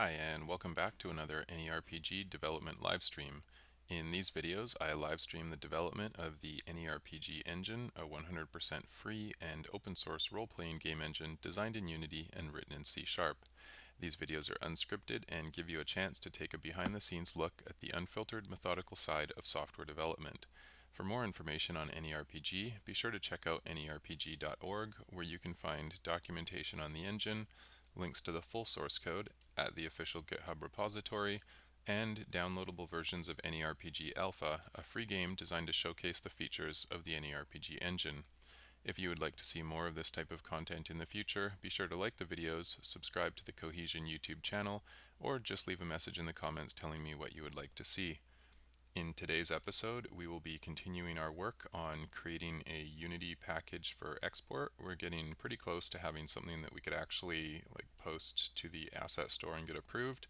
Hi, and welcome back to another AnyRPG Development Livestream. In these videos, I livestream the development of the AnyRPG Engine, a 100% free and open source role-playing game engine designed in Unity and written in C#. These videos are unscripted and give you a chance to take a behind-the-scenes look at the unfiltered, methodical side of software development. For more information on AnyRPG, be sure to check out AnyRPG.org, where you can find documentation on the engine, links to the full source code at the official GitHub repository, and downloadable versions of AnyRPG Alpha, a free game designed to showcase the features of the AnyRPG engine. If you would like to see more of this type of content in the future, be sure to like the videos, subscribe to the Cohesion YouTube channel, or just leave a message in the comments telling me what you would like to see. In today's episode, we will be continuing our work on creating a Unity package for export. We're getting pretty close to having something that we could actually post to the asset store and get approved,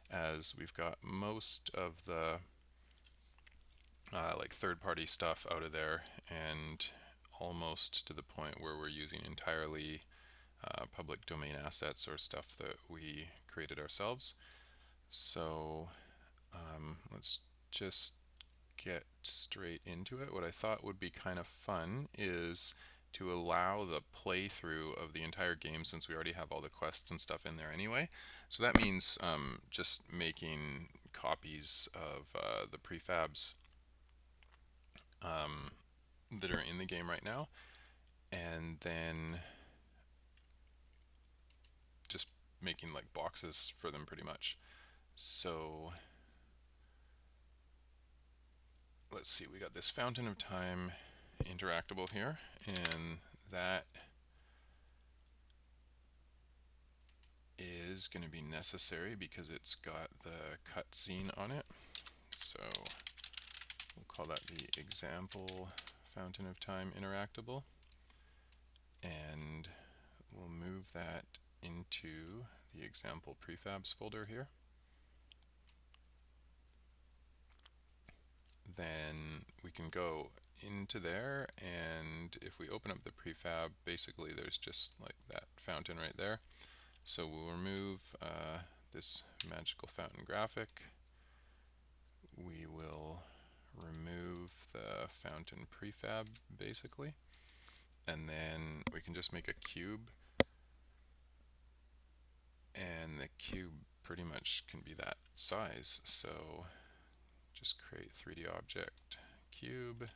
as we've got most of the third-party stuff out of there and almost to the point where we're using entirely public domain assets or stuff that we created ourselves. So let's just get straight into it. What I thought would be kind of fun is to allow the playthrough of the entire game, since we already have all the quests and stuff in there anyway. So that means just making copies of the prefabs that are in the game right now, and then just making boxes for them pretty much. So let's see, we got this Fountain of Time interactable here, and that is going to be necessary because it's got the cutscene on it. So we'll call that the example Fountain of Time interactable, and we'll move that into the example prefabs folder here. Then we can go into there, and if we open up the prefab, basically there's just that fountain right there. So we'll remove this magical fountain graphic. We will remove the fountain prefab basically, and then we can just make a cube, and the cube pretty much can be that size. So just create 3D object cube,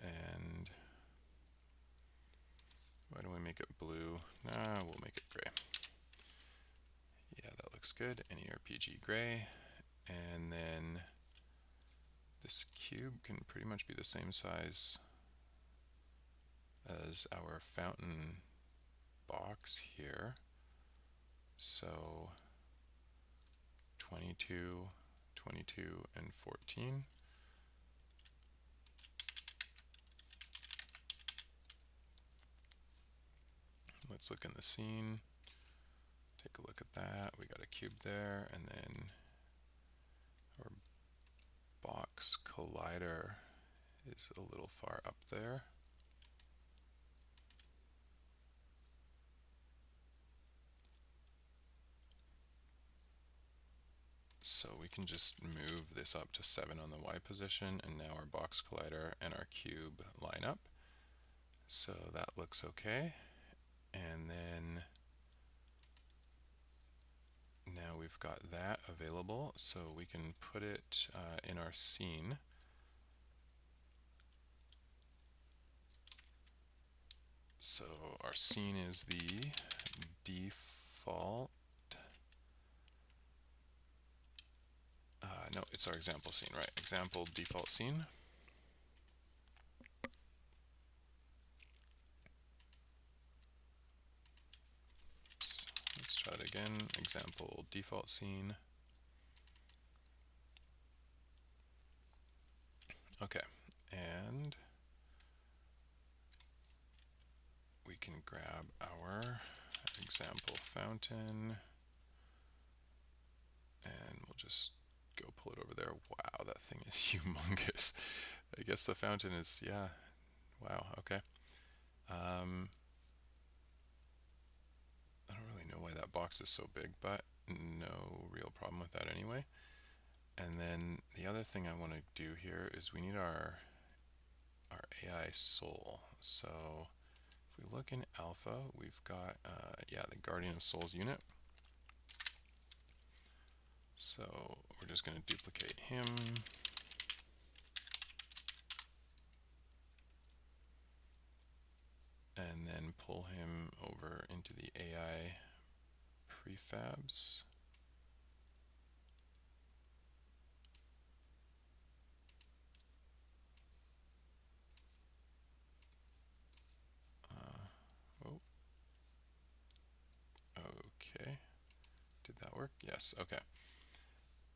and why don't we make it blue? We'll make it gray. Yeah, that looks good. AnyRPG gray. And then this cube can pretty much be the same size as our fountain box here. So 22, 22, and 14. Let's look in the scene. Take a look at that. We got a cube there, and then our box collider is a little far up there. So we can just move this up to 7 on the Y position, and now our box collider and our cube line up. So that looks okay. And then now we've got that available, so we can put it in our scene. So our scene is the default. No, it's our example scene, right? Example default scene. Oops. Let's try it again. Example default scene. Okay, and we can grab our example fountain, and we'll just go pull it over there. Wow, that thing is humongous. I guess the fountain is, yeah, wow, okay. I don't really know why that box is so big, but no real problem with that anyway. And then the other thing I want to do here is we need our AI soul. So if we look in alpha, we've got the Guardian of Souls unit. So we're just going to duplicate him. And then pull him over into the AI prefabs. Okay. Did that work? Yes. Okay.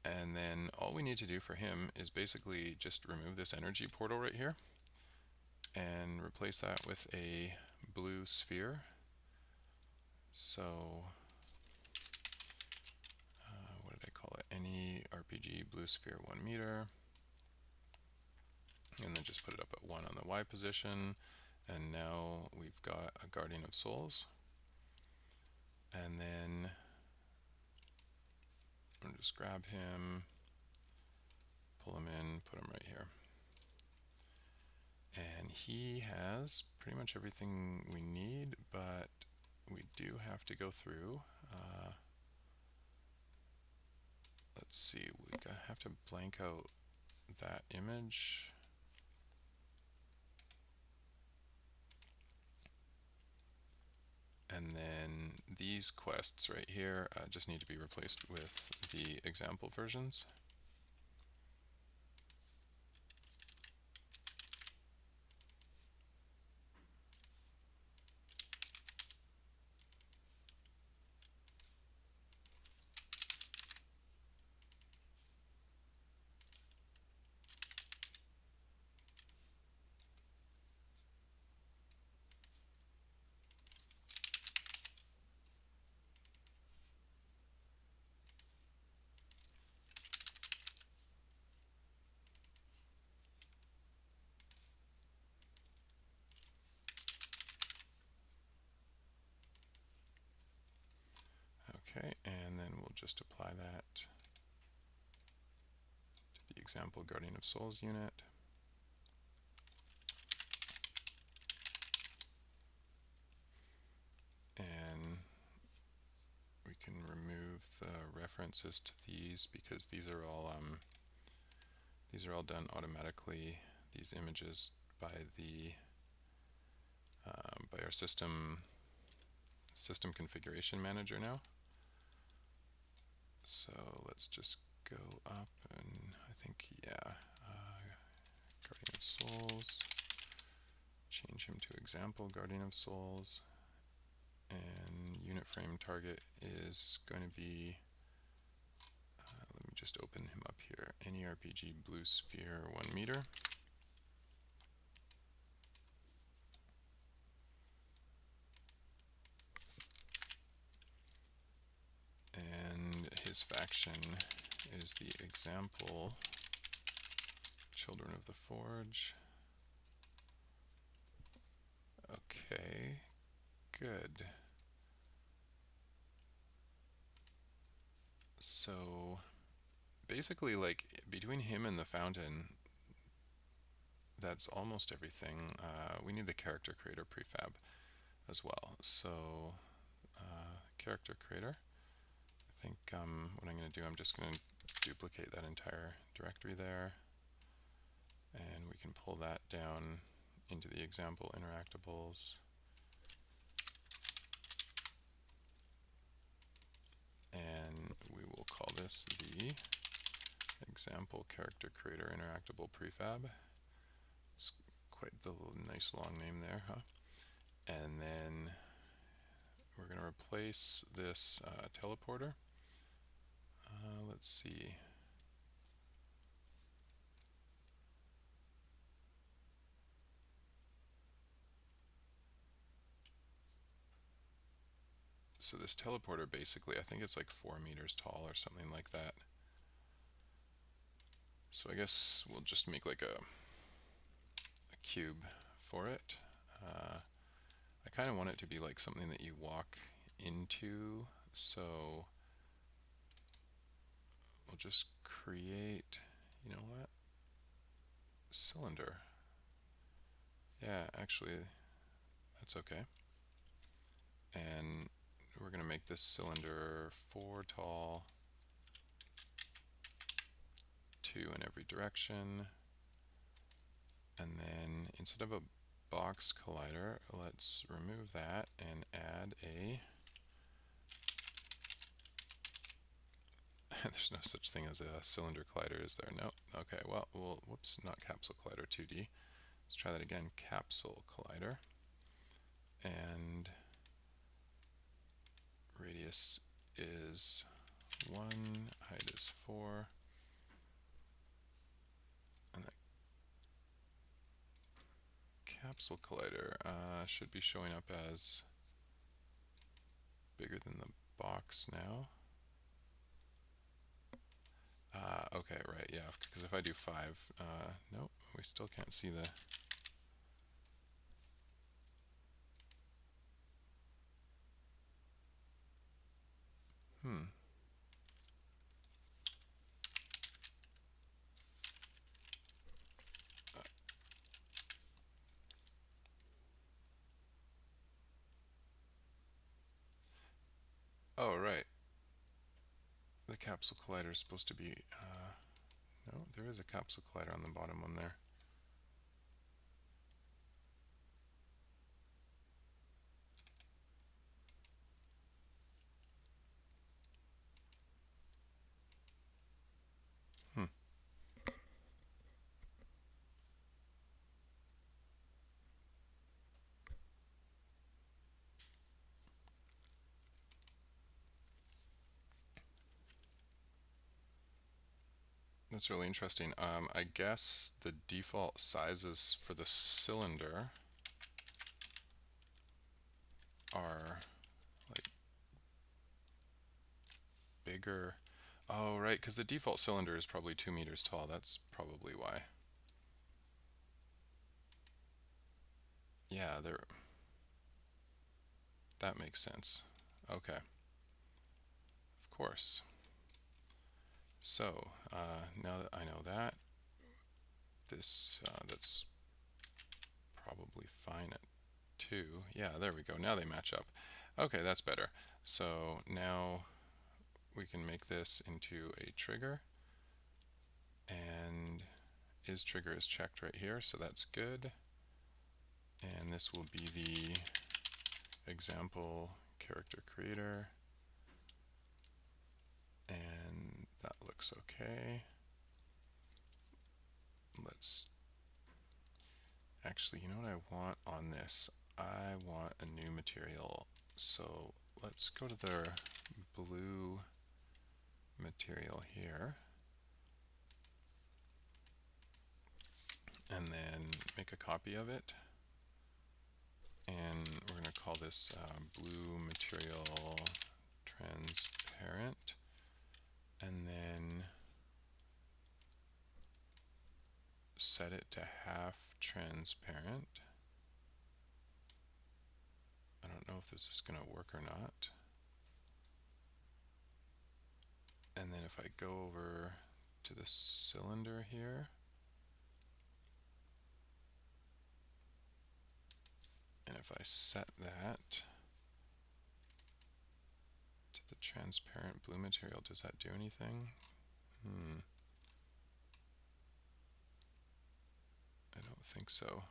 And then all we need to do for him is basically just remove this energy portal right here and replace that with a blue sphere. So what did I call it? AnyRPG blue sphere 1 meter. And then just put it up at 1 on the Y position. And now we've got a Guardian of Souls. And then I'll just grab him, pull him in, put him right here. And he has pretty much everything we need, but we do have to go through. Let's see, we have to blank out that image. And then these quests right here just need to be replaced with the example versions. Okay, and then we'll just apply that to the example Guardian of Souls unit. And we can remove the references to these because these are all done automatically. These images by the by our system configuration manager now. So let's just go up and I think, Guardian of Souls, change him to example Guardian of Souls, and unit frame target is going to be, let me just open him up here, AnyRPG blue sphere 1 meter. And his faction is the example Children of the Forge. Okay, good. So basically, like, between him and the fountain, that's almost everything. We need the character creator prefab as well. So character creator, I think what I'm going to do, I'm just going to duplicate that entire directory there, and we can pull that down into the example interactables. And we will call this the example character creator interactable prefab. It's quite the nice long name there, huh? And then we're going to replace this teleporter. Let's see. So this teleporter basically, I think it's like 4 meters tall or something like that. So I guess we'll just make like a cube for it. I kind of want it to be like something that you walk into. So we'll just create, you know what, cylinder. Yeah, actually, that's okay. And we're going to make this cylinder 4 tall, 2 in every direction. And then instead of a box collider, let's remove that and add a there's no such thing as a cylinder collider, is there? No. Okay, well, whoops, not capsule collider 2D. Let's try that again, capsule collider. And radius is 1, height is 4. And that capsule collider should be showing up as bigger than the box now. Okay, right, yeah, because if I do 5, nope, we still can't see the... Oh, right. The capsule collider is supposed to be... no, there is a capsule collider on the bottom one there. That's really interesting. I guess the default sizes for the cylinder are like bigger. Oh, right, because the default cylinder is probably 2 meters tall. That's probably why. Yeah, that makes sense. Okay. Of course. So, now that I know that, that's probably fine at 2. Yeah, there we go. Now they match up. Okay, that's better. So now we can make this into a trigger, and isTrigger is checked right here, so that's good. And this will be the example character creator, and that looks okay. Let's actually, you know what I want on this? I want a new material, so let's go to the blue material here, and then make a copy of it, and we're going to call this blue material transparent, and then set it to half transparent. I don't know if this is going to work or not. And then if I go over to the cylinder here, and if I set that to the transparent blue material, does that do anything? I don't think so.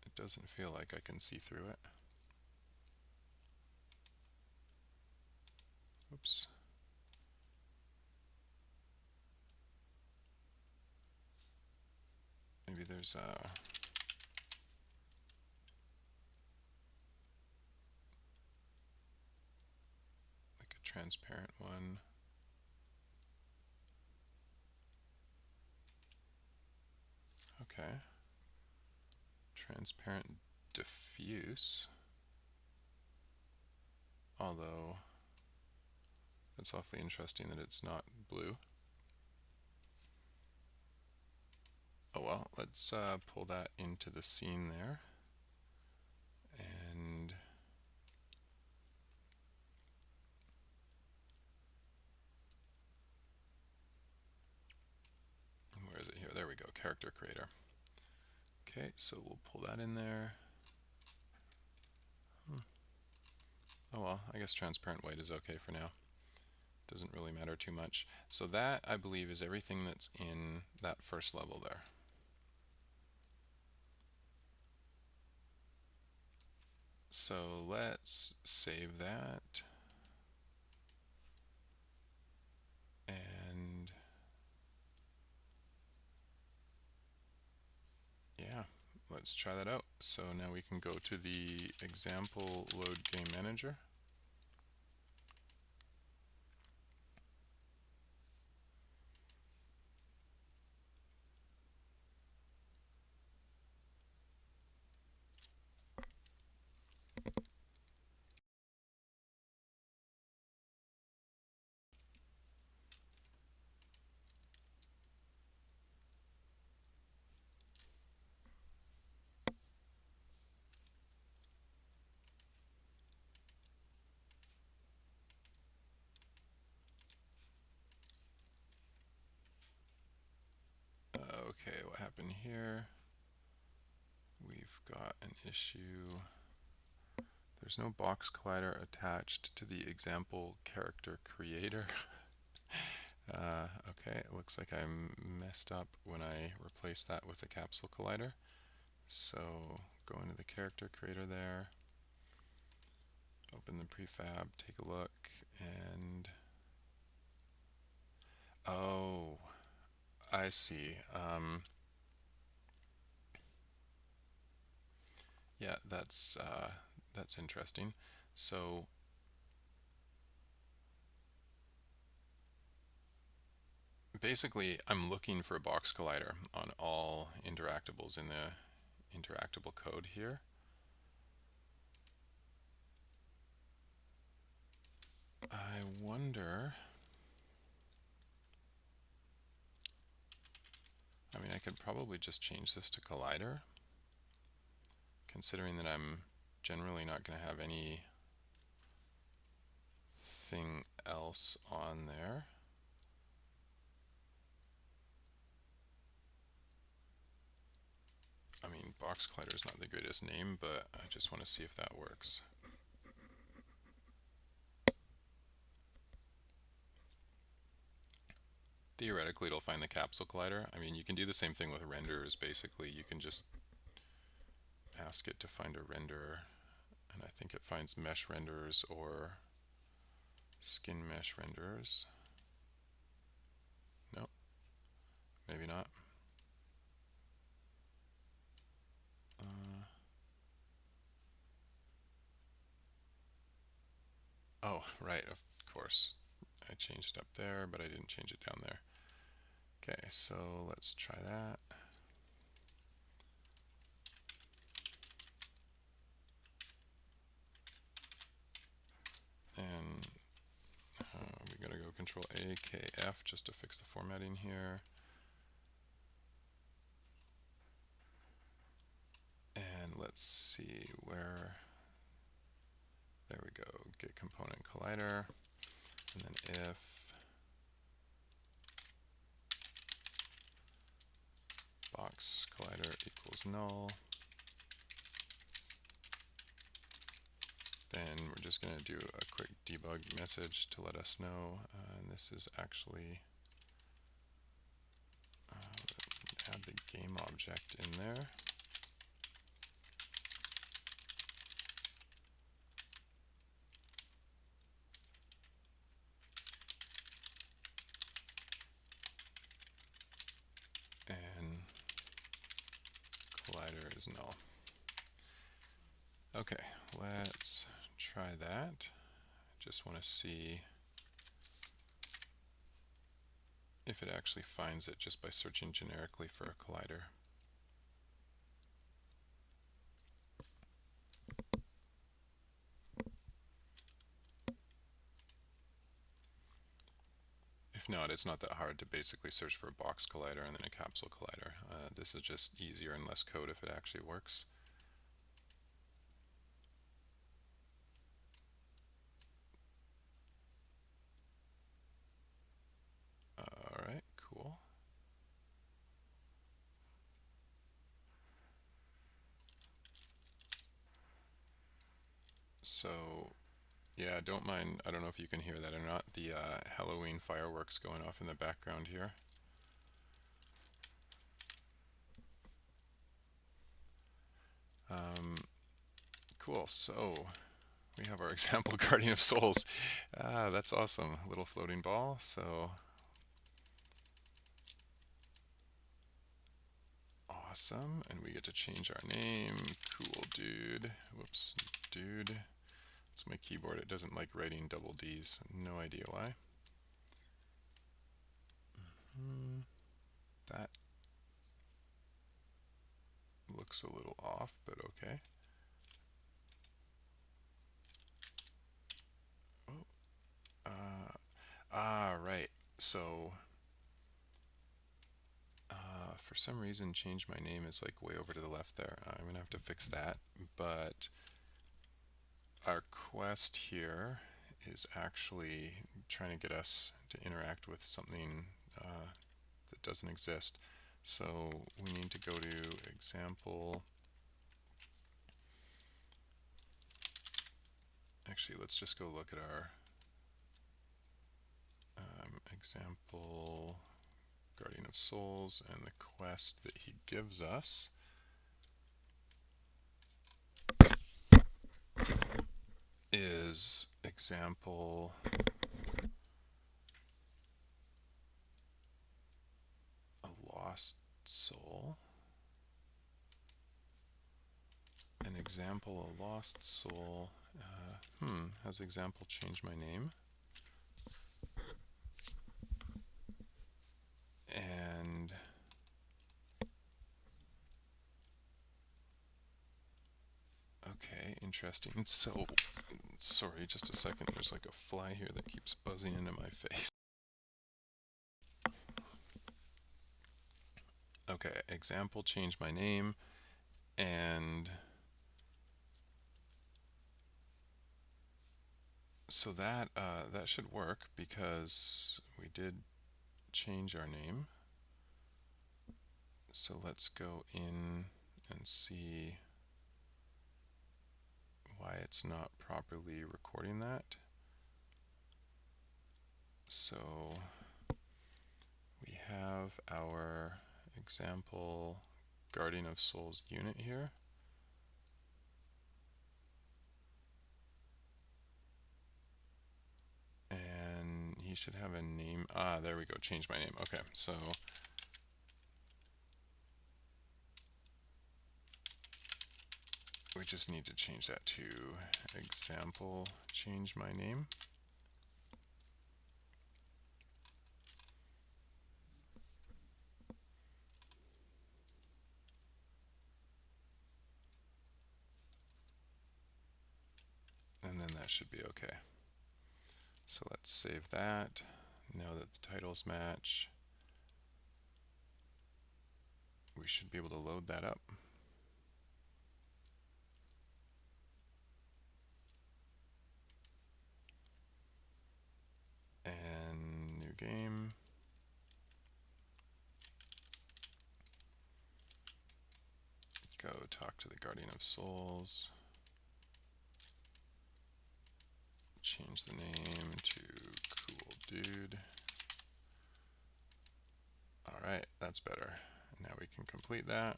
It doesn't feel like I can see through it. Oops. Maybe there's a... like a transparent one. Okay. Transparent diffuse. Although, that's awfully interesting that it's not blue. Oh well, let's pull that into the scene there. And character creator. Okay, so we'll pull that in there. Oh well, I guess transparent white is okay for now. Doesn't really matter too much. So that, I believe, is everything that's in that first level there. So let's save that. And yeah, let's try that out. So now we can go to the example load game manager. Okay, what happened here? We've got an issue. There's no box collider attached to the example character creator. Okay, it looks like I messed up when I replaced that with the capsule collider. So go into the character creator there, open the prefab, take a look, and oh, I see. Yeah, that's interesting. So basically, I'm looking for a box collider on all interactables in the interactable code here. I wonder, I mean, I could probably just change this to collider, considering that I'm generally not going to have anything else on there. I mean, box collider is not the greatest name, but I just want to see if that works. Theoretically, it'll find the capsule collider. I mean, you can do the same thing with renderers, basically. You can just ask it to find a renderer, and I think it finds mesh renderers or skin mesh renderers. Nope, maybe not. Oh, right, of course. I changed it up there, but I didn't change it down there. Okay, so let's try that. And we gotta go Control A, K, F just to fix the formatting here. And let's see where, there we go, get component collider, and then if box collider equals null, then we're just going to do a quick debug message to let us know. And this is actually, add the game object in there. And collider is null. Okay, let's try that. Just want to see if it actually finds it just by searching generically for a collider. If not, it's not that hard to basically search for a box collider and then a capsule collider. This is just easier and less code if it actually works. Alright, cool. So yeah, don't mind, I don't know if you can hear that or not, the Halloween fireworks going off in the background here. Cool, so we have our example Guardian of Souls. That's awesome, little floating ball. So awesome, and we get to change our name. Cool, dude. Whoops, dude. It's my keyboard, it doesn't like writing double D's. No idea why. That looks a little off, but okay. Right. So, for some reason, change my name is like way over to the left there. I'm gonna have to fix that. But our quest here is actually trying to get us to interact with something that doesn't exist. So we need to go to example. Actually, let's just go look at our example Guardian of Souls and the quest that he gives us. Is example a lost soul. An example a lost soul. Has example changed my name? And okay, interesting. So sorry, just a second. There's like a fly here that keeps buzzing into my face. Okay, example changed my name, and so that that should work because we did change our name. So let's go in and see why it's not properly recording that. So we have our example Guardian of Souls unit here. And he should have a name. There we go, change my name. Okay, so we just need to change that to example change my name. And then that should be okay. So let's save that. Now that the titles match, we should be able to load that up. And new game. Go talk to the Guardian of Souls. Change the name to Cool Dude. Alright, that's better. Now we can complete that.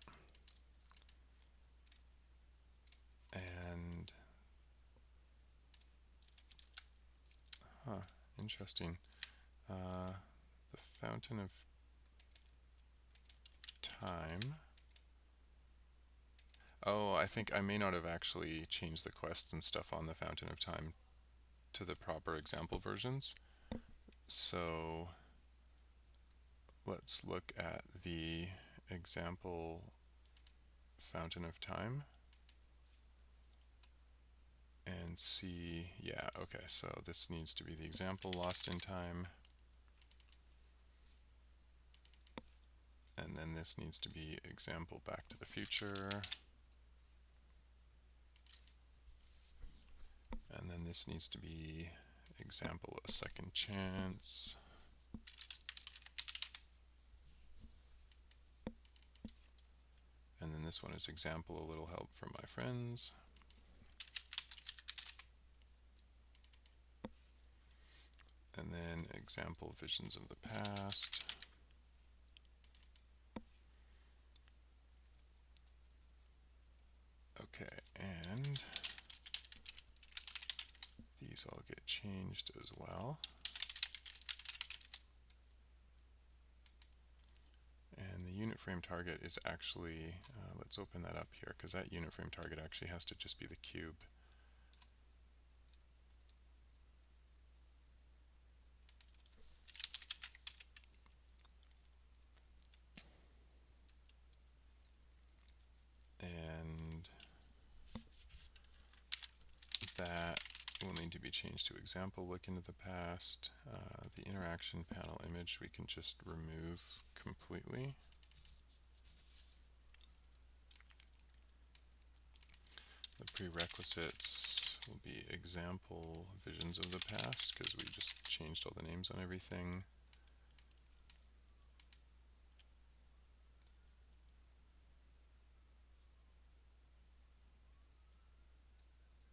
And interesting. The Fountain of Time. Oh, I think I may not have actually changed the quests and stuff on the Fountain of Time to the proper example versions. So let's look at the example Fountain of Time and see, yeah, okay, so this needs to be the example Lost in Time. And then this needs to be example Back to the Future. And then this needs to be example A Second Chance. And then this one is example A Little Help from My Friends. and then example visions of the past. Okay, and these all get changed as well. And the unit frame target is actually, let's open that up here, because that unit frame target actually has to just be the cube. And that will need to be changed to example look into the past. The interaction panel image we can just remove completely. The prerequisites will be example visions of the past, because we just changed all the names on everything.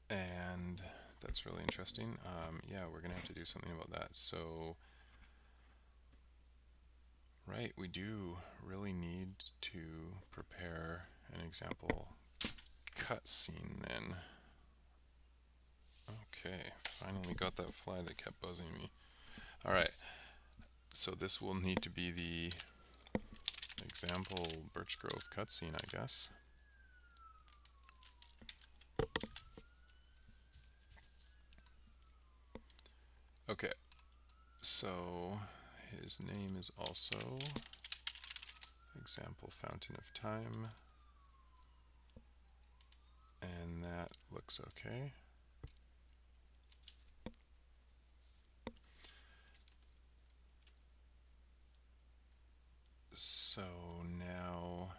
And that's really interesting. Yeah, we're gonna have to do something about that. So, right, we do really need to prepare an example cutscene then. Okay, finally got that fly that kept buzzing me. Alright, so this will need to be the example Birch Grove cutscene, I guess. Okay, so his name is also example Fountain of Time, and that looks okay. So now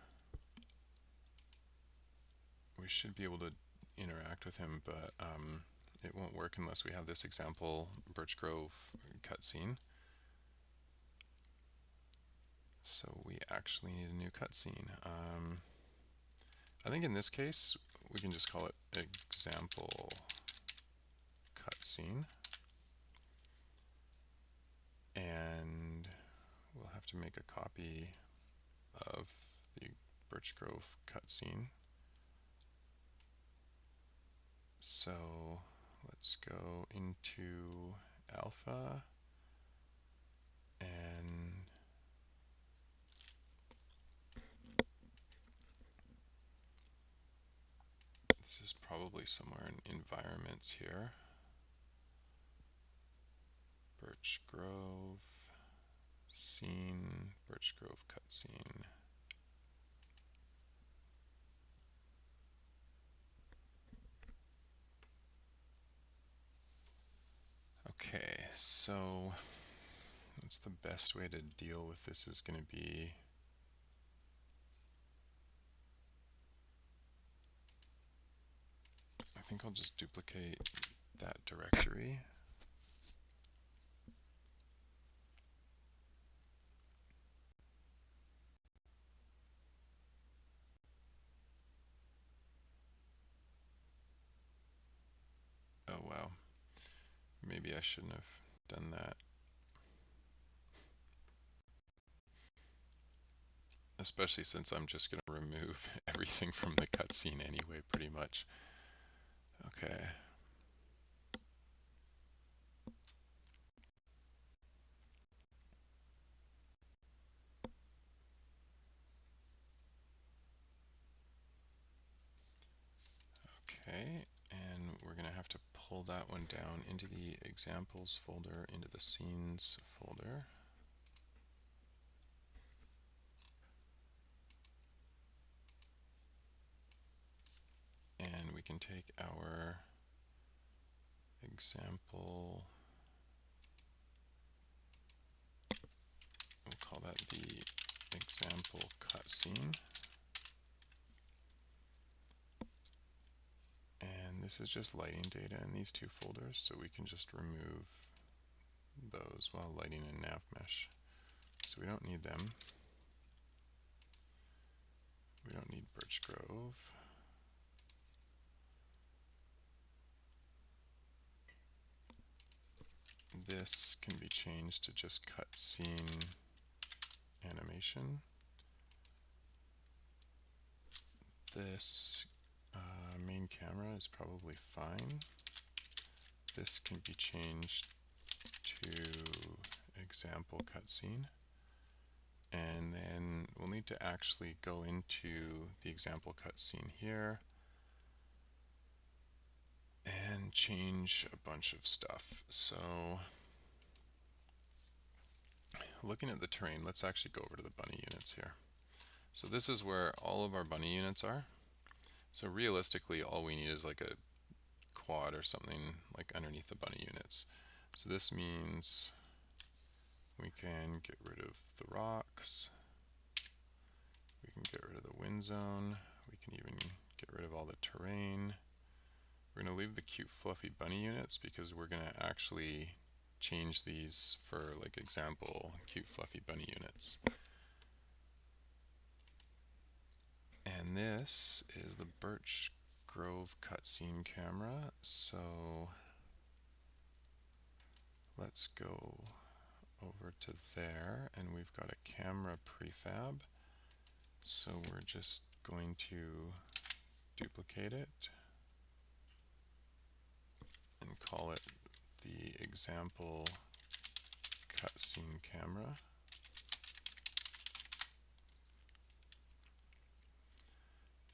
we should be able to interact with him, but it won't work unless we have this example Birch Grove cutscene. So we actually need a new cutscene. I think in this case we can just call it example cutscene, and we'll have to make a copy of the Birch Grove cutscene. So let's go into alpha, and this is probably somewhere in environments here. Birch Grove scene, Birch Grove cutscene. Okay, so what's the best way to deal with this is going to be I think I'll just duplicate that directory. Oh wow, maybe I shouldn't have done that. Especially since I'm just going to remove everything from the cutscene anyway, pretty much. Okay. Okay, and we're going to have to pull that one down into the examples folder, into the scenes folder. And we can take our example, we'll call that the example cutscene. And this is just lighting data in these two folders, so we can just remove those while lighting in nav mesh. So we don't need them. We don't need Birch Grove. this can be changed to just cutscene animation. This main camera is probably fine. This can be changed to example cutscene. And then we'll need to actually go into the example cutscene here and change a bunch of stuff. So looking at the terrain, let's actually go over to the bunny units here. So this is where all of our bunny units are. So realistically, all we need is like a quad or something like underneath the bunny units. So this means we can get rid of the rocks. We can get rid of the wind zone. We can even get rid of all the terrain. We're going to leave the cute fluffy bunny units because we're going to actually change these for like example cute fluffy bunny units. And this is the Birch Grove cutscene camera. So let's go over to there, and we've got a camera prefab. So we're just going to duplicate it and call it the example cutscene camera.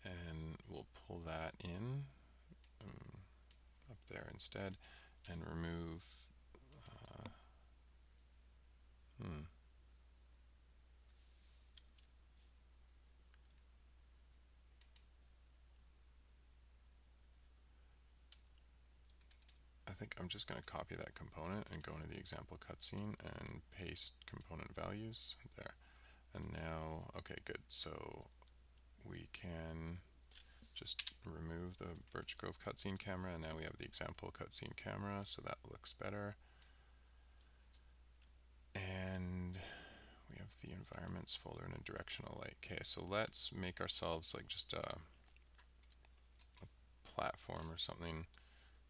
And we'll pull that in up there instead and remove I think I'm just going to copy that component and go into the example cutscene and paste component values there. And now, okay, good. So we can just remove the Birch Grove cutscene camera, and now we have the example cutscene camera, so that looks better. And we have the environments folder and a directional light. Okay, so let's make ourselves like just a platform or something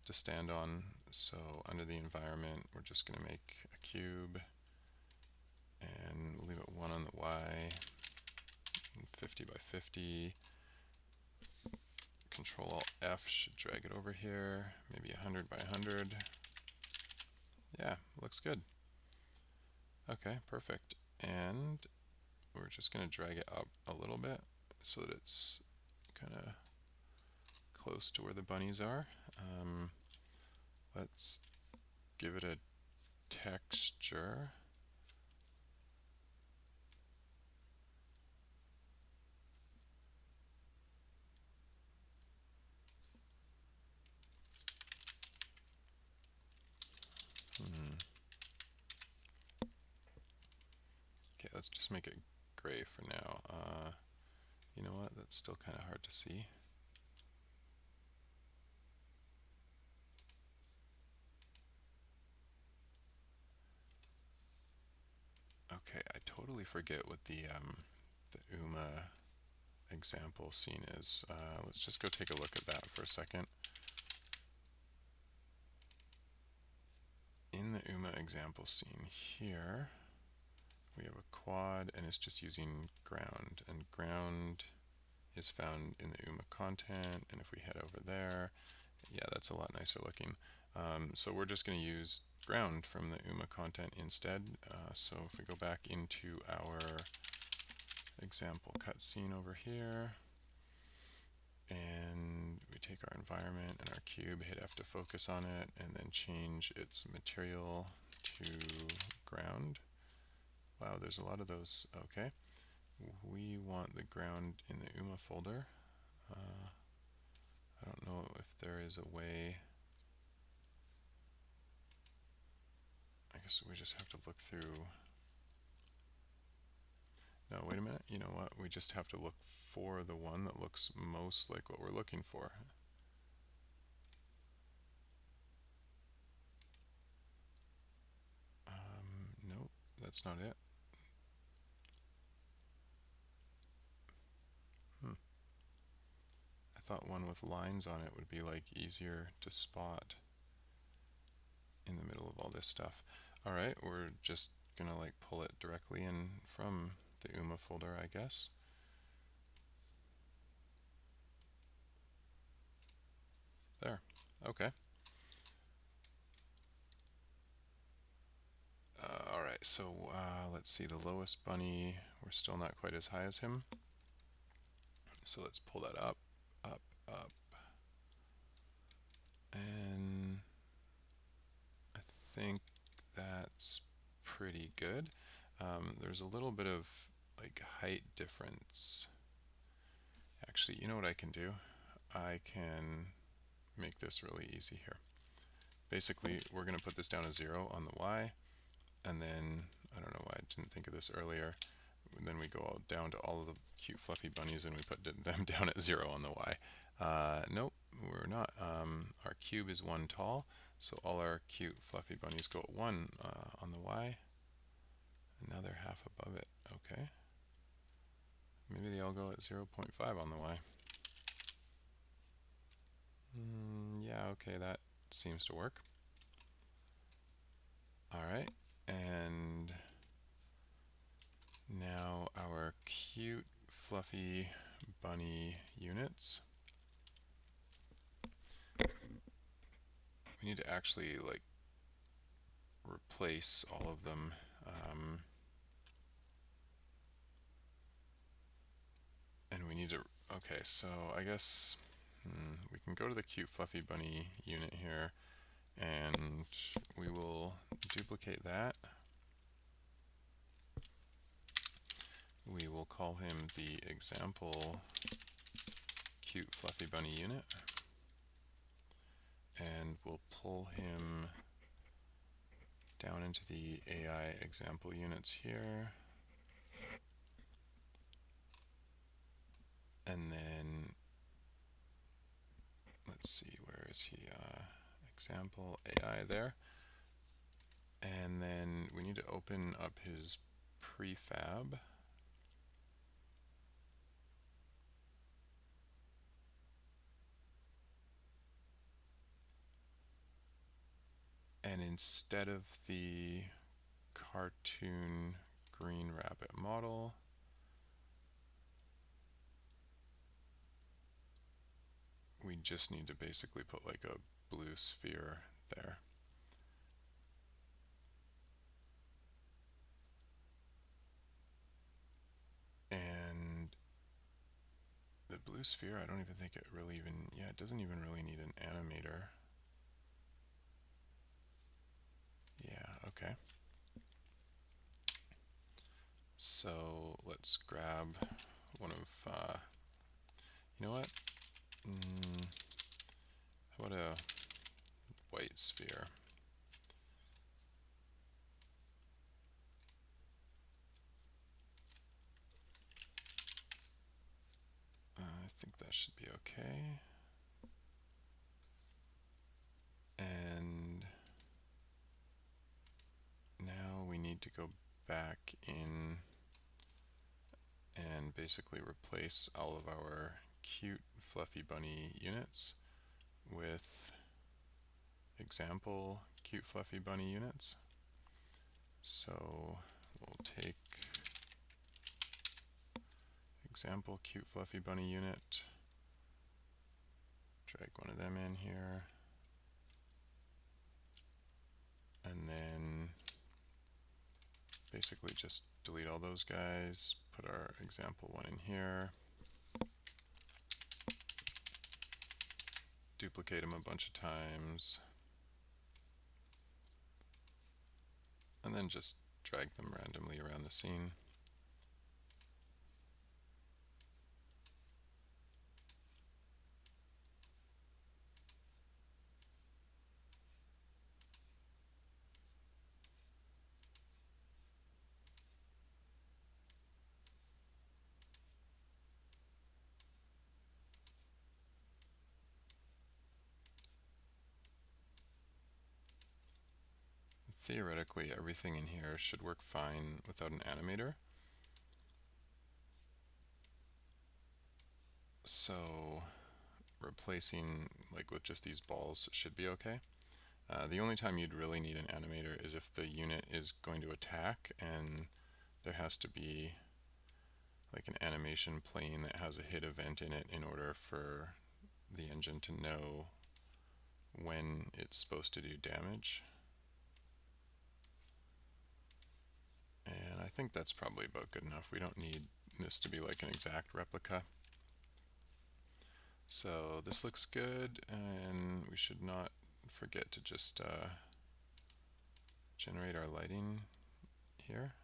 to stand on. So under the environment, we're just going to make a cube and leave it 1 on the Y, 50 by 50. Control Alt F should drag it over here, maybe 100 by 100. Yeah, looks good. Okay, perfect. And we're just going to drag it up a little bit so that it's kind of close to where the bunnies are. Let's give it a texture. Okay, let's just make it gray for now. You know what? That's still kind of hard to see. Okay, I totally forget what the UMA example scene is. Let's just go take a look at that for a second. In the UMA example scene here, we have a quad and it's just using ground, and ground is found in the UMA content, and if we head over there, yeah, that's a lot nicer looking. So we're just going to use ground from the UMA content instead. So if we go back into our example cutscene over here, and we take our environment and our cube, hit F to focus on it, and then change its material to ground. Wow, there's a lot of those. Okay, we want the ground in the UMA folder. I don't know if there is a way. I guess we just have to look through. No, wait a minute. You know what? We just have to look for the one that looks most like what we're looking for. Nope, that's not it. I thought one with lines on it would be like easier to spot in the middle of all this stuff. All right, we're just gonna like pull it directly in from the UMA folder, I guess. There. Okay. All right, so let's see, the lowest bunny, we're still not quite as high as him. So let's pull that up, up, up. And I think that's pretty good. There's a little bit of like height difference. Actually, you know what I can do? I can make this really easy here. Basically, we're going to put this down as 0 on the Y, and then, I don't know why I didn't think of this earlier, and then we go all down to all of the cute fluffy bunnies and we put them down at 0 on the Y. Nope, we're not. Our cube is 1 tall, so all our cute fluffy bunnies go at 1 on the Y, and now they're half above it. Okay. Maybe they all go at 0.5 on the Y. Yeah, okay, that seems to work. Alright, and now our cute fluffy bunny units. We need to actually like replace all of them. And we need to, okay, so I guess we can go to the cute fluffy bunny unit here, and we will duplicate that. We will call him the example cute fluffy bunny unit, and we'll pull him down into the AI example units here. And then, let's see, where is he? Example AI there. And then we need to open up his prefab. And instead of the cartoon green rabbit model, we just need to basically put like a blue sphere there. And the blue sphere, I don't even think it really even, yeah, it doesn't even really need an animator. Yeah, okay. So let's grab one of, you know what? How about a white sphere? I think that should be okay. And now we need to go back in and basically replace all of our cute fluffy bunny units with example cute fluffy bunny units. So we'll take example cute fluffy bunny unit, drag one of them in here, and then basically just delete all those guys, put our example one in here, duplicate them a bunch of times, and then just drag them randomly around the scene. Theoretically, everything in here should work fine without an animator. So replacing like with just these balls should be okay. The only time you'd really need an animator is if the unit is going to attack and there has to be like an animation plane that has a hit event in it in order for the engine to know when it's supposed to do damage. And I think that's probably about good enough. We don't need this to be like an exact replica. So this looks good, and we should not forget to just generate our lighting here.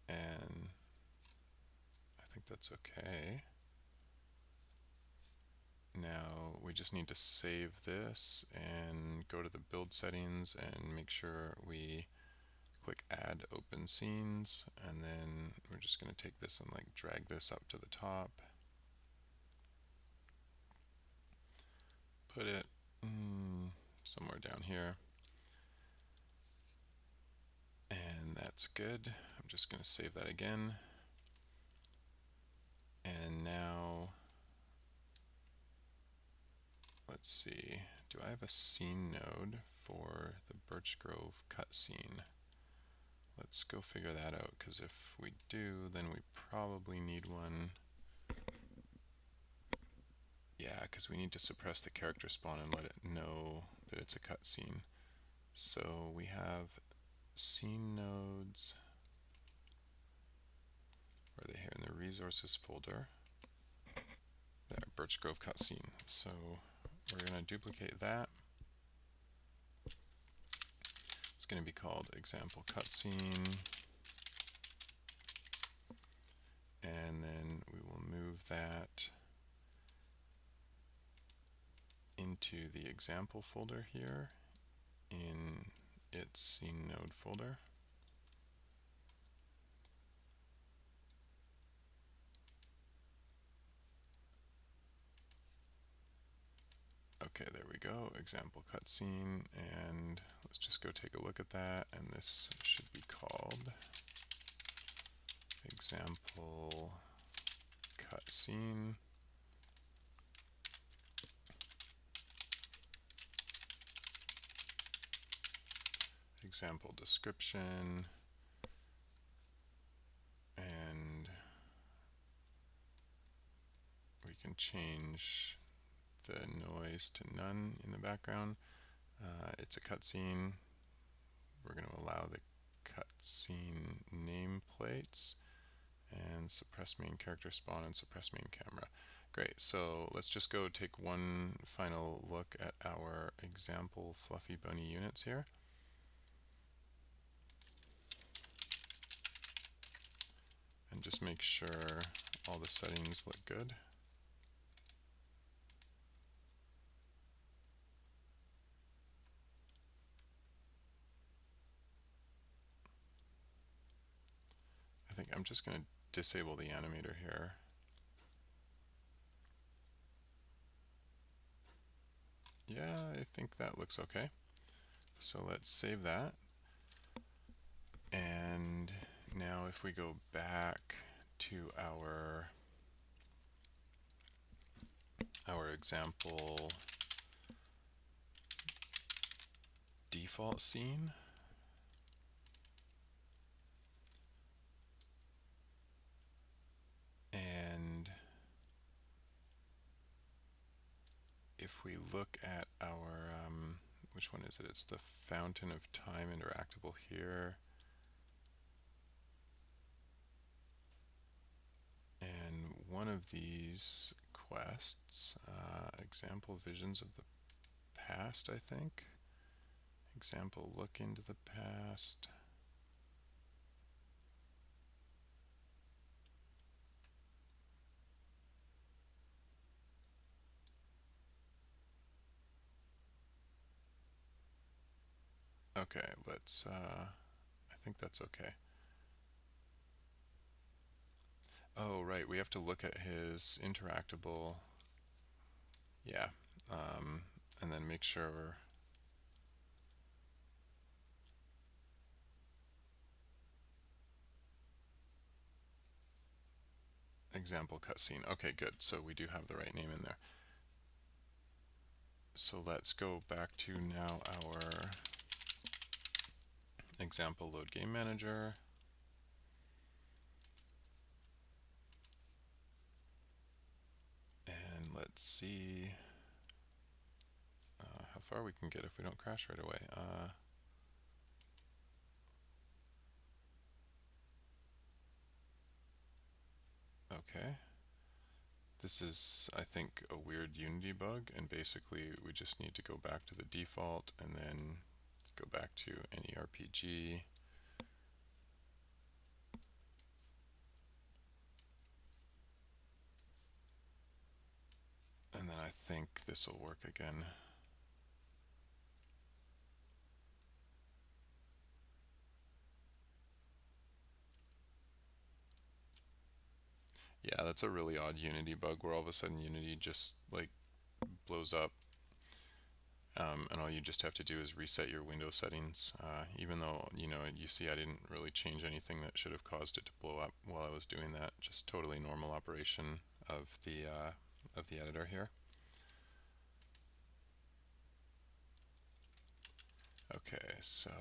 And I think that's okay. Now we just need to save this and go to the build settings and make sure we click add open scenes, and then we're just going to take this and like drag this up to the top, put it somewhere down here, and that's good. I'm just going to save that again, and now let's see, do I have a scene node for the Birch Grove cutscene? Let's go figure that out, because if we do, then we probably need one. Yeah, because we need to suppress the character spawn and let it know that it's a cutscene. So we have scene nodes. Where are they here? In the resources folder. There, Birch Grove cutscene. So we're going to duplicate that. It's going to be called example cutscene. And then we will move that into the example folder here in its scene node folder. Okay, there we go, example cutscene, and let's just go take a look at that, and this should be called example cutscene. Example description, and we can change the noise to none in the background. It's a cutscene. We're going to allow the cutscene nameplates and suppress main character spawn and suppress main camera. Great, so let's just go take one final look at our example fluffy bunny units here. And just make sure all the settings look good. I think I'm just going to disable the animator here. Yeah, I think that looks okay. So let's save that. And now if we go back to our example default scene, and if we look at our which one is it? It's the Fountain of Time interactable here. And one of these quests, example visions of the past, I think. Example look into the past. Okay, let's, I think that's okay. Oh, right, we have to look at his interactable, yeah, and then make sure example cutscene. Okay, good. So we do have the right name in there. So let's go back to now our example load game manager. And let's see how far we can get if we don't crash right away. Okay. This is, I think, a weird Unity bug, and basically we just need to go back to the default and then go back to AnyRPG. And then I think this will work again. Yeah, that's a really odd Unity bug where all of a sudden Unity just like blows up, and all you just have to do is reset your window settings. Even though, you see I didn't really change anything that should have caused it to blow up while I was doing that. Just totally normal operation of the editor here. Okay, so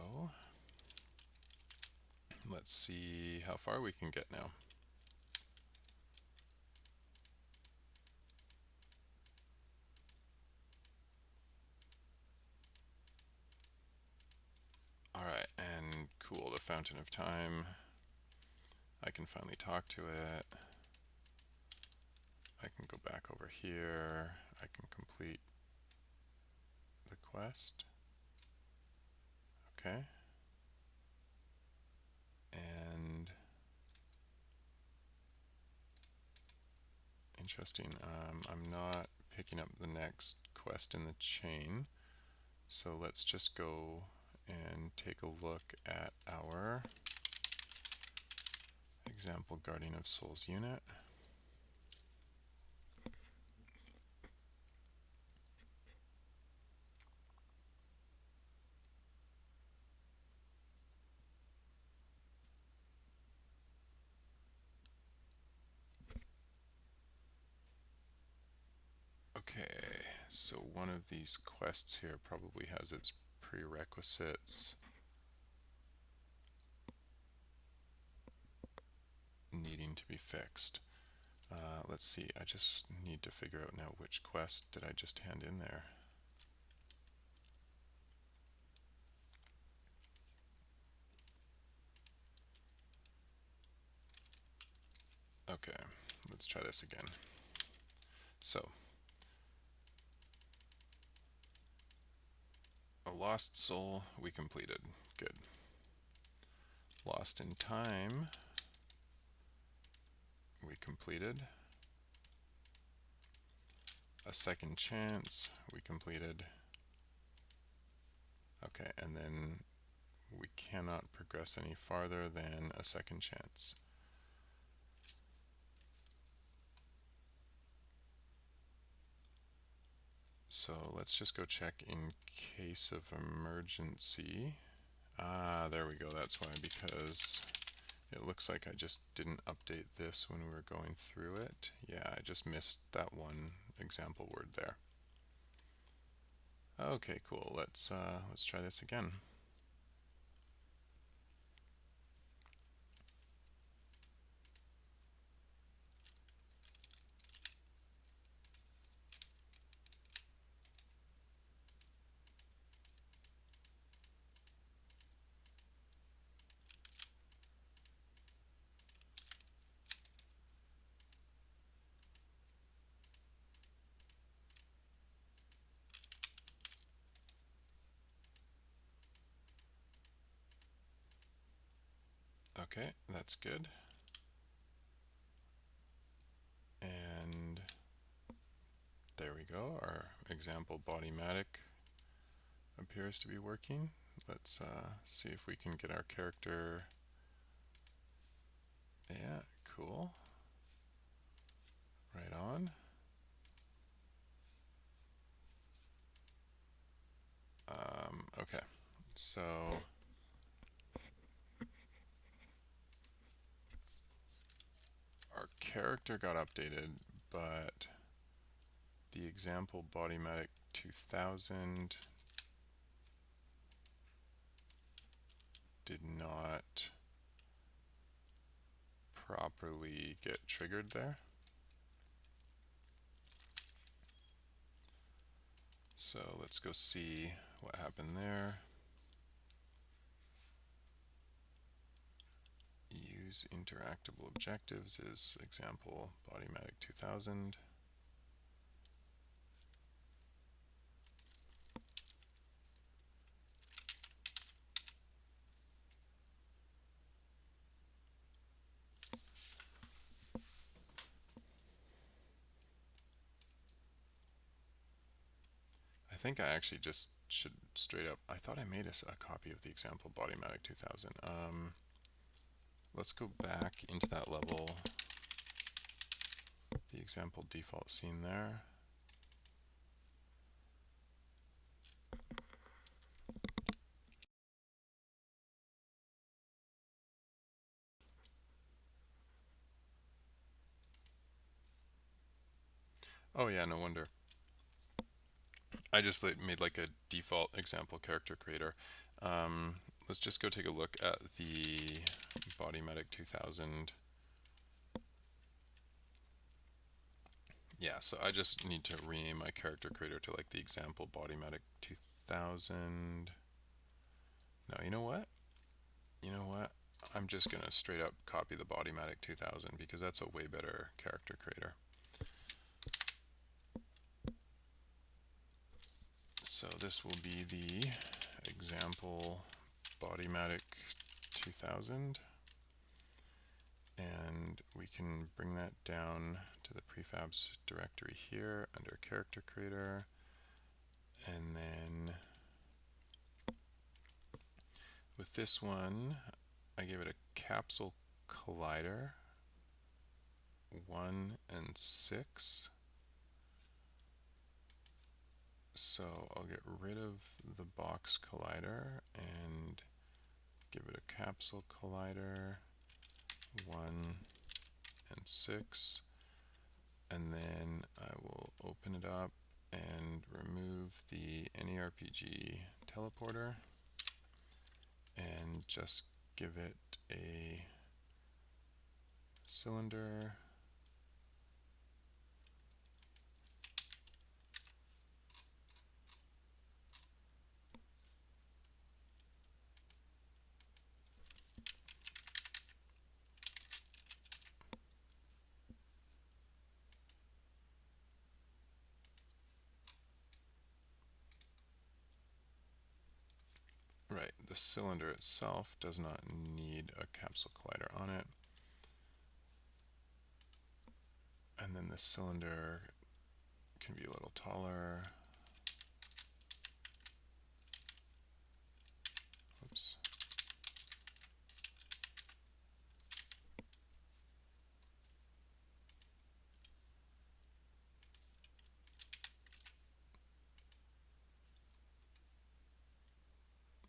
let's see how far we can get now. Alright, and cool, the Fountain of Time. I can finally talk to it. I can go back over here. I can complete the quest. Okay. And interesting. I'm not picking up the next quest in the chain. So let's just go and take a look at our example Guardian of Souls unit. Okay, so one of these quests here probably has its prerequisites needing to be fixed. Let's see, I just need to figure out now which quest did I just hand in there. Okay, let's try this again. So, a lost soul we completed. Good. Lost in time we completed. A second chance we completed. Okay, and then we cannot progress any farther than a second chance. So let's just go check in case of emergency. Ah, there we go. That's why, because it looks like I just didn't update this when we were going through it. Yeah, I just missed that one example word there. Okay, cool. Let's try this again. Okay, that's good. And there we go. Our example bodymatic appears to be working. Let's see if we can get our character. Yeah, cool. Right on. Okay, so our character got updated, but the example Bodymatic 2000 did not properly get triggered there. So let's go see what happened there. Use interactable objectives is example Bodymatic 2000. I think I actually just should straight up, I thought I made a copy of the example Bodymatic 2000. Let's go back into that level, the example default scene there. Oh yeah, no wonder. I just made like a default example character creator. Let's just go take a look at the Bodymatic 2000. Yeah, so I just need to rename my character creator to like the example Bodymatic 2000. Now, you know what? I'm just going to straight up copy the Bodymatic 2000 because that's a way better character creator. So this will be the example Bodymatic 2000, and we can bring that down to the Prefabs directory here under character creator, and then with this one I gave it a capsule collider 1 and 6. So I'll get rid of the box collider and give it a capsule collider 1 and 6, and then I will open it up and remove the AnyRPG teleporter and just give it a cylinder. Right, the cylinder itself does not need a capsule collider on it. And then the cylinder can be a little taller. Oops.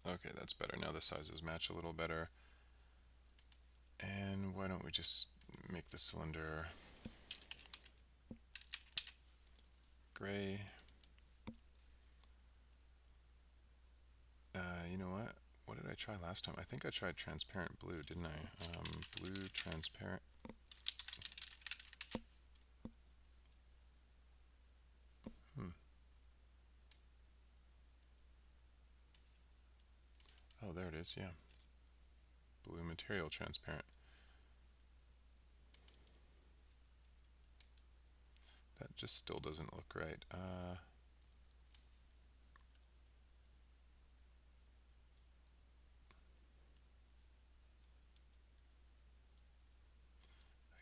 Okay, that's better. Now the sizes match a little better. And why don't we just make the cylinder gray? You know what? What did I try last time? I think I tried transparent blue, didn't I? Blue transparent. Oh, there it is, yeah. Blue material transparent. That just still doesn't look right. I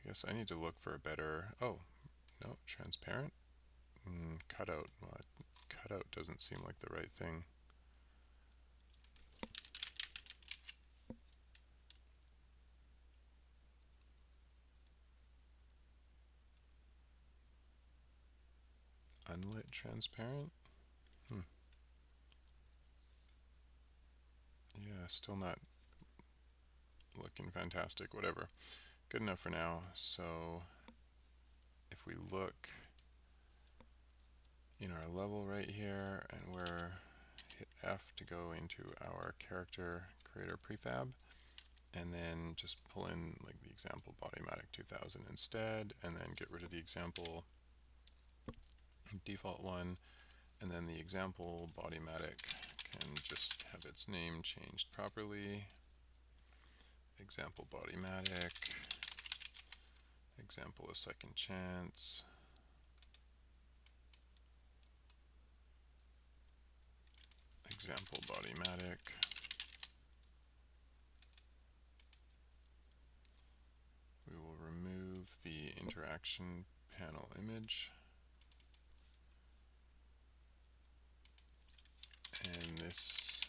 guess I need to look for a better, oh, no, transparent? Cutout. Well, cutout doesn't seem like the right thing. Unlit transparent? Yeah, still not looking fantastic. Whatever. Good enough for now. So if we look in our level right here, and we're hit F to go into our character creator prefab, and then just pull in like the example Bodymatic 2000 instead, and then get rid of the example default one, and then the example Bodymatic can just have its name changed properly. Example Bodymatic, example a second chance, example Bodymatic. We will remove the interaction panel image, and this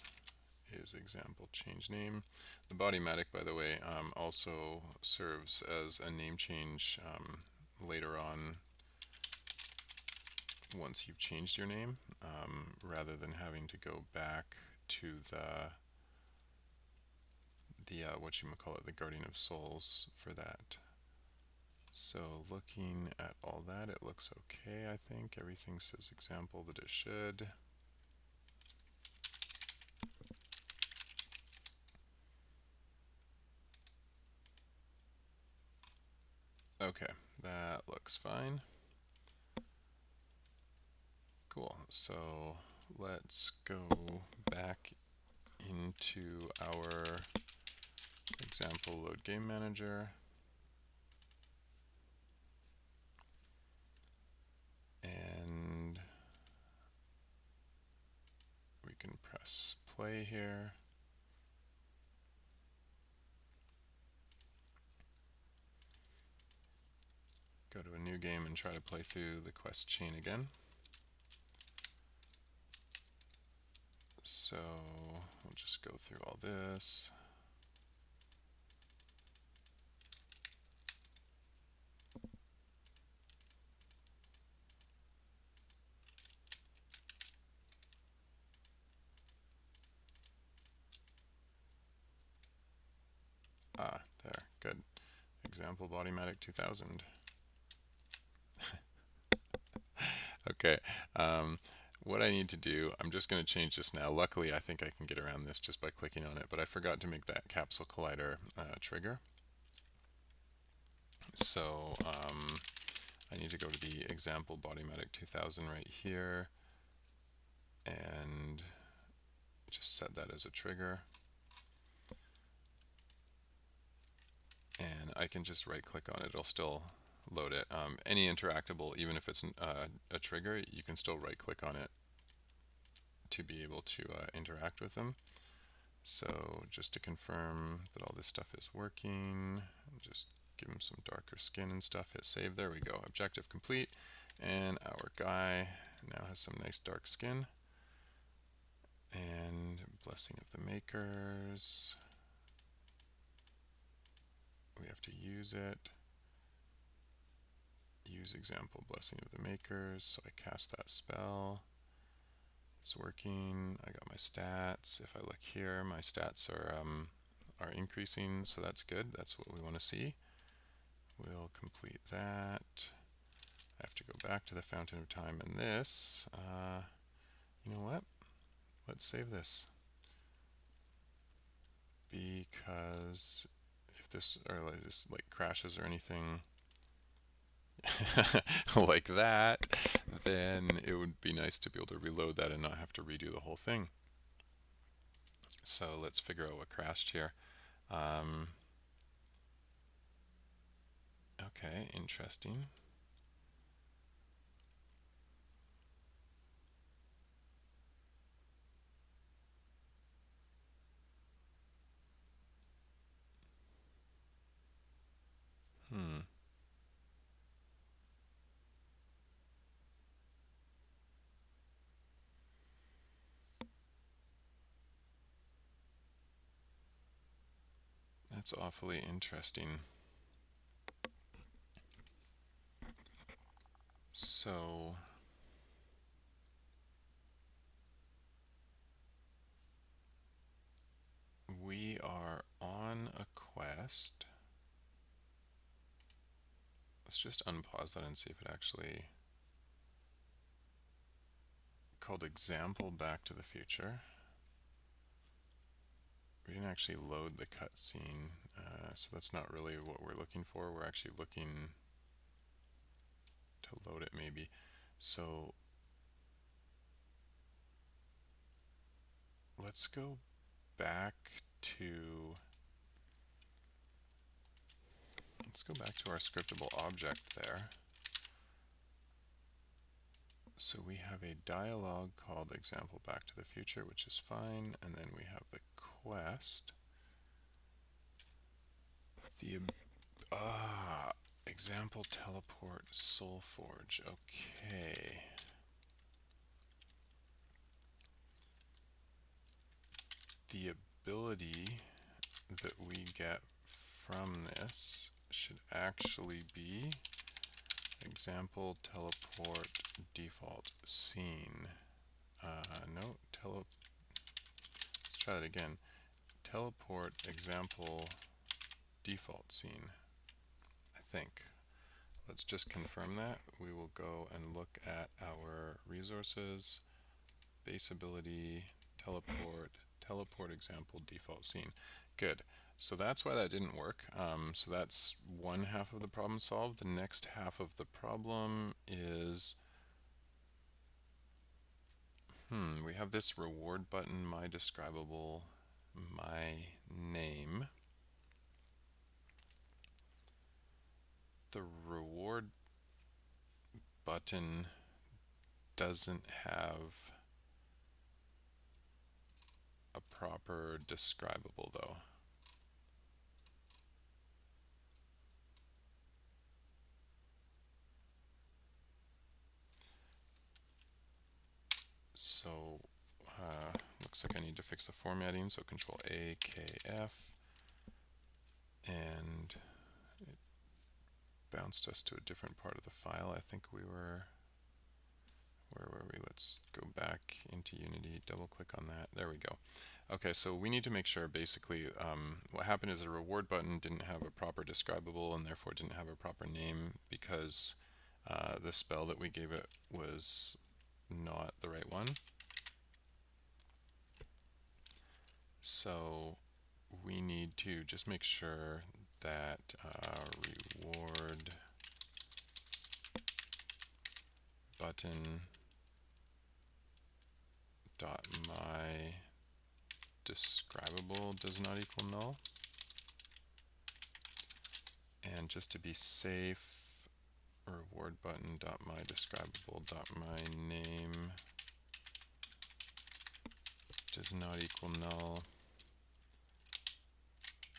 is example change name. The Bodymatic, by the way, also serves as a name change later on once you've changed your name, rather than having to go back to the whatchamacallit, the Guardian of Souls for that. So looking at all that, it looks okay, I think. Everything says example that it should. Okay, that looks fine. Cool, so let's go back into our example load game manager, and we can press play here. Go to a new game and try to play through the quest chain again. So we'll just go through all this. Ah, there, good. Example Bodymatic 2000. Okay, what I need to do, I'm just going to change this now. Luckily, I think I can get around this just by clicking on it, but I forgot to make that capsule collider trigger. So I need to go to the example Bodymatic 2000 right here and just set that as a trigger. And I can just right click on it, it'll still load it. Any interactable, even if it's a trigger, you can still right click on it to be able to interact with them. So just to confirm that all this stuff is working, just give him some darker skin and stuff, hit save, there we go, objective complete, and our guy now has some nice dark skin. And blessing of the makers, we have to use it. Use example blessing of the makers, so I cast that spell. It's working. I got my stats. If I look here, my stats are increasing, so that's good. That's what we want to see. We'll complete that. I have to go back to the Fountain of Time and this. You know what? Let's save this. Because if this just like crashes or anything like that, then it would be nice to be able to reload that and not have to redo the whole thing. So let's figure out what crashed here. Okay, interesting. That's awfully interesting. So we are on a quest. Let's just unpause that and see if it actually called example Back to the Future. We didn't actually load the cutscene, so that's not really what we're looking for. We're actually looking to load it maybe. So let's go back to our scriptable object there. So we have a dialogue called example Back to the Future, which is fine, and then we have the quest. The example teleport SoulForge. Okay. The ability that we get from this should actually be example teleport default scene. Let's try that again. Teleport example default scene, I think. Let's just confirm that. We will go and look at our resources, base ability, teleport example default scene. Good. So that's why that didn't work. So that's one half of the problem solved. The next half of the problem is we have this reward button, my describable, my name. The reward button doesn't have a proper describable though. So looks like I need to fix the formatting, so Control A, K, F, and it bounced us to a different part of the file. I think we were, where were we? Let's go back into Unity, double click on that. There we go. Okay, so we need to make sure basically what happened is the reward button didn't have a proper describable and therefore didn't have a proper name because the spell that we gave it was not the right one. So we need to just make sure that reward button dot my describable does not equal null. And just to be safe, reward button dot my describable dot my name does not equal null.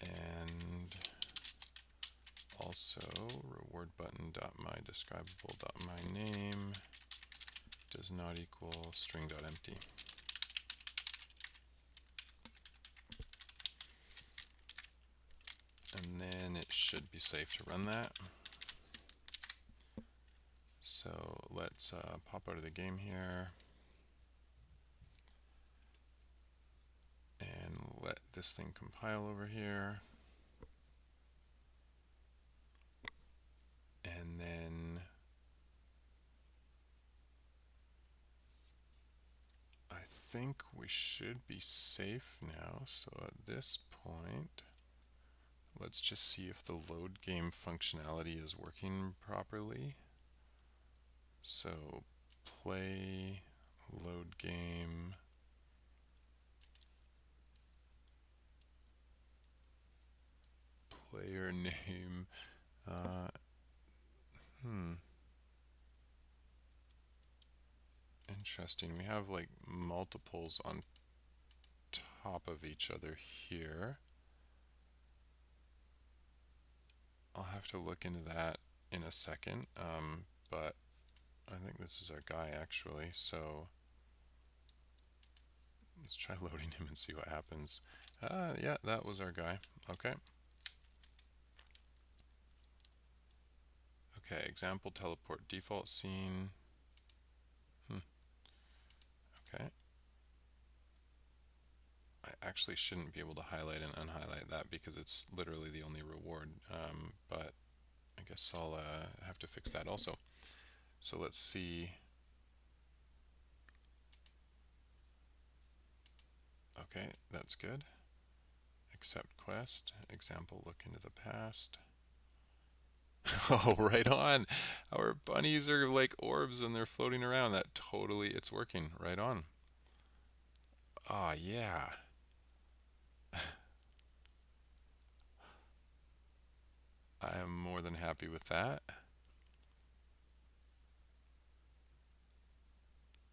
And also reward button dot my describable dot my name does not equal string dot empty. And then it should be safe to run that. So let's pop out of the game here and let this thing compile over here. And then I think we should be safe now. So at this point, let's just see if the load game functionality is working properly. So play load game. Player name. Interesting. We have like multiples on top of each other here. I'll have to look into that in a second, but I think this is our guy actually, so let's try loading him and see what happens. Yeah, that was our guy. Okay. Okay, example teleport default scene. Okay. I actually shouldn't be able to highlight and unhighlight that because it's literally the only reward, but I guess I'll have to fix that also. So let's see. Okay, that's good. Accept quest. Example, look into the past. Oh, right on. Our bunnies are like orbs and they're floating around. That totally, it's working. Right on. Ah, yeah. I am more than happy with that.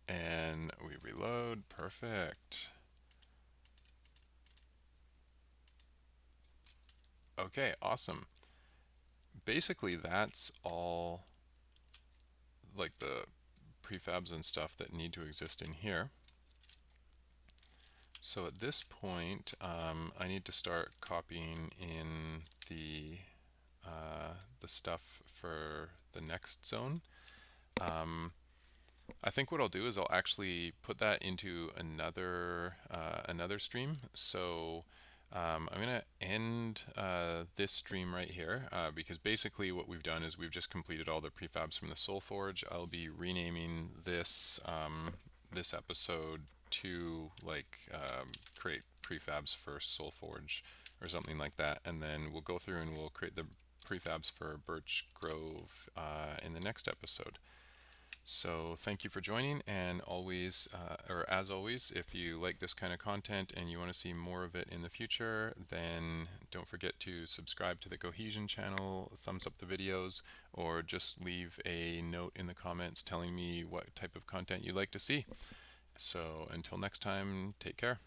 And we reload. Perfect. Okay, awesome. Basically, that's all like the prefabs and stuff that need to exist in here. So at this point, I need to start copying in the stuff for the next zone. I think what I'll do is I'll actually put that into another stream. So I'm going to end this stream right here because basically what we've done is we've just completed all the prefabs from the SoulForge. I'll be renaming this this episode to like create prefabs for SoulForge or something like that, and then we'll go through and we'll create the prefabs for Birch Grove in the next episode. So thank you for joining, and always, or as always, if you like this kind of content and you want to see more of it in the future, then don't forget to subscribe to the Cohesion channel, thumbs up the videos, or just leave a note in the comments telling me what type of content you'd like to see. So until next time, take care.